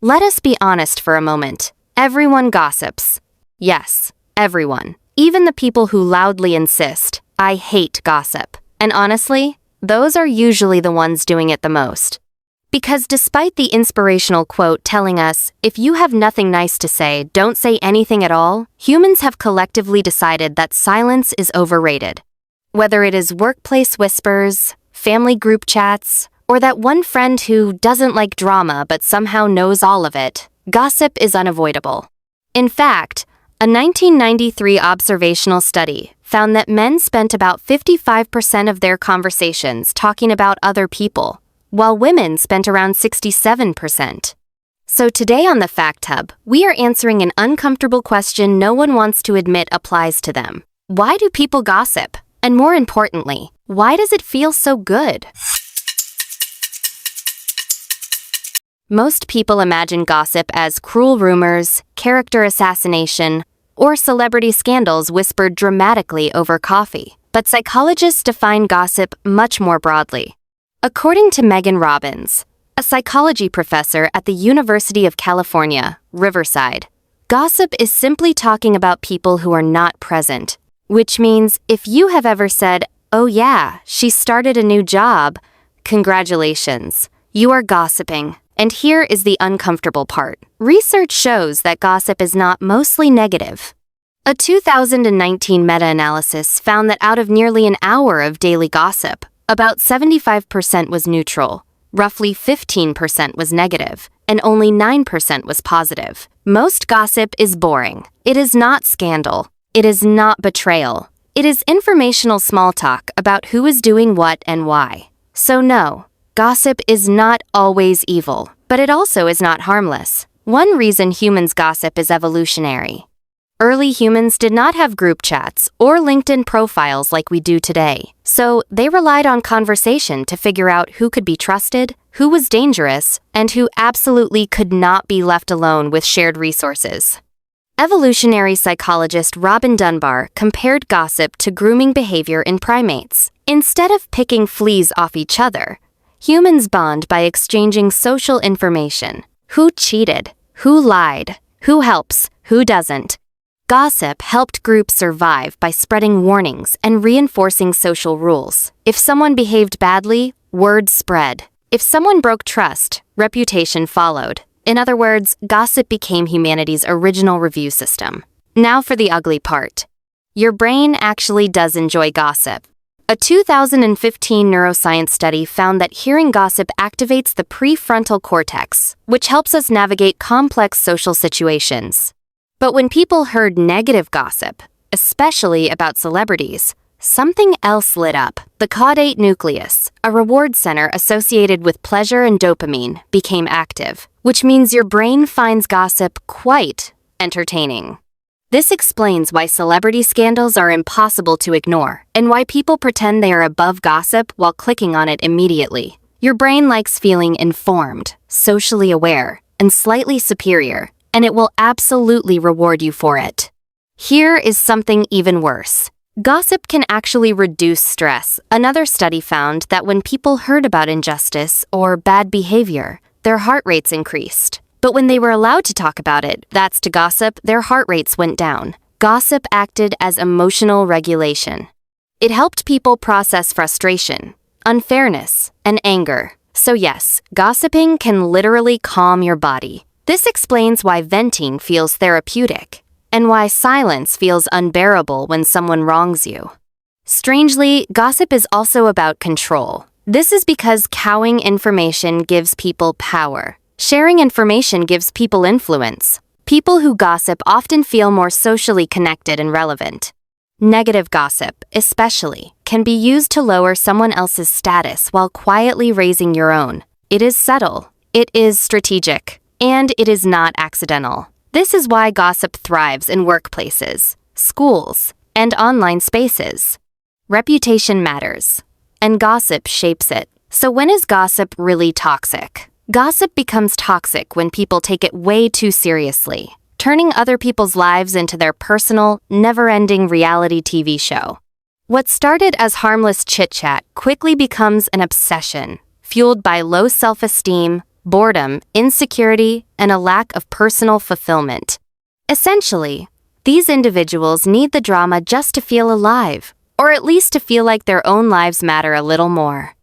Let us be honest for a moment. Everyone gossips. Yes, everyone. Even the people who loudly insist, "I hate gossip." And honestly, those are usually the ones doing it the most. Because despite the inspirational quote telling us, "If you have nothing nice to say, don't say anything at all," humans have collectively decided that silence is overrated. Whether it is workplace whispers, family group chats, or that one friend who doesn't like drama but somehow knows all of it, gossip is unavoidable. In fact, a 1993 observational study found that men spent about 55% of their conversations talking about other people, while women spent around 67%. So today on the Fact Hub, we are answering an uncomfortable question no one wants to admit applies to them. Why do people gossip? And more importantly, why does it feel so good? Most people imagine gossip as cruel rumors, character assassination, or celebrity scandals whispered dramatically over coffee. But psychologists define gossip much more broadly. According to Megan Robbins, a psychology professor at the University of California, Riverside, gossip is simply talking about people who are not present, which means if you have ever said, "Oh yeah, she started a new job," congratulations, you are gossiping. And here is the uncomfortable part. Research shows that gossip is not mostly negative. A 2019 meta-analysis found that out of nearly an hour of daily gossip, about 75% was neutral, roughly 15% was negative, and only 9% was positive. Most gossip is boring. It is not scandal. It is not betrayal. It is informational small talk about who is doing what and why. So no, gossip is not always evil, but it also is not harmless. One reason humans gossip is evolutionary. Early humans did not have group chats or LinkedIn profiles like we do today, so they relied on conversation to figure out who could be trusted, who was dangerous, and who absolutely could not be left alone with shared resources. Evolutionary psychologist Robin Dunbar compared gossip to grooming behavior in primates. Instead of picking fleas off each other, humans bond by exchanging social information. Who cheated? Who lied? Who helps? Who doesn't? Gossip helped groups survive by spreading warnings and reinforcing social rules. If someone behaved badly, word spread. If someone broke trust, reputation followed. In other words, gossip became humanity's original review system. Now for the ugly part. Your brain actually does enjoy gossip. A 2015 neuroscience study found that hearing gossip activates the prefrontal cortex, which helps us navigate complex social situations. But when people heard negative gossip, especially about celebrities, something else lit up. The caudate nucleus, a reward center associated with pleasure and dopamine, became active, which means your brain finds gossip quite entertaining. This explains why celebrity scandals are impossible to ignore, and why people pretend they are above gossip while clicking on it immediately. Your brain likes feeling informed, socially aware, and slightly superior, and it will absolutely reward you for it. Here is something even worse. Gossip can actually reduce stress. Another study found that when people heard about injustice or bad behavior, their heart rates increased. But when they were allowed to talk about it, that's to gossip, their heart rates went down. Gossip acted as emotional regulation. It helped people process frustration, unfairness, and anger. So yes, gossiping can literally calm your body. This explains why venting feels therapeutic, and why silence feels unbearable when someone wrongs you. Strangely, gossip is also about control. This is because cowing information gives people power. Sharing information gives people influence. People who gossip often feel more socially connected and relevant. Negative gossip, especially, can be used to lower someone else's status while quietly raising your own. It is subtle, it is strategic, and it is not accidental. This is why gossip thrives in workplaces, schools, and online spaces. Reputation matters, and gossip shapes it. So when is gossip really toxic? Gossip becomes toxic when people take it way too seriously, turning other people's lives into their personal, never-ending reality TV show. What started as harmless chit-chat quickly becomes an obsession, fueled by low self-esteem, boredom, insecurity, and a lack of personal fulfillment. Essentially, these individuals need the drama just to feel alive, or at least to feel like their own lives matter a little more.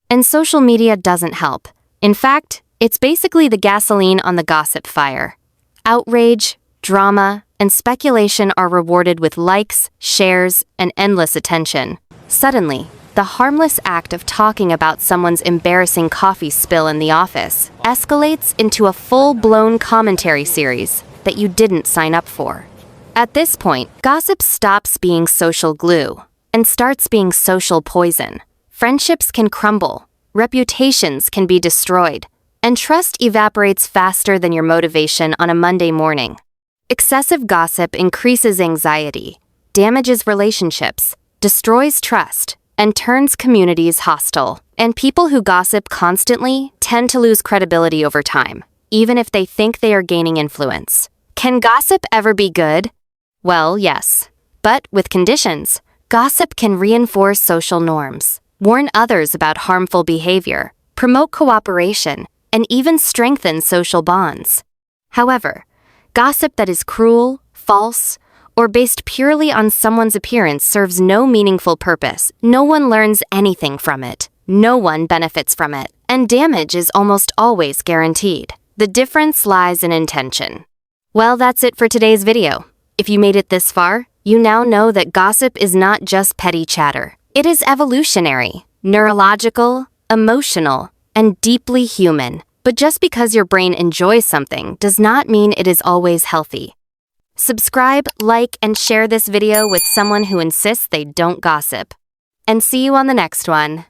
And social media doesn't help. In fact, it's basically the gasoline on the gossip fire. Outrage, drama, and speculation are rewarded with likes, shares, and endless attention. Suddenly, the harmless act of talking about someone's embarrassing coffee spill in the office escalates into a full-blown commentary series that you didn't sign up for. At this point, gossip stops being social glue and starts being social poison. Friendships can crumble, reputations can be destroyed, and trust evaporates faster than your motivation on a Monday morning. Excessive gossip increases anxiety, damages relationships, destroys trust, and turns communities hostile. And people who gossip constantly tend to lose credibility over time, even if they think they are gaining influence. Can gossip ever be good? Well, yes, but with conditions. Gossip can reinforce social norms, warn others about harmful behavior, promote cooperation, and even strengthen social bonds. However, gossip that is cruel, false, or based purely on someone's appearance serves no meaningful purpose. No one learns anything from it. No one benefits from it, and damage is almost always guaranteed. The difference lies in intention. Well, that's it for today's video. If you made it this far, you now know that gossip is not just petty chatter. It is evolutionary, neurological, emotional, and deeply human. But just because your brain enjoys something does not mean it is always healthy. Subscribe, like, and share this video with someone who insists they don't gossip. And see you on the next one.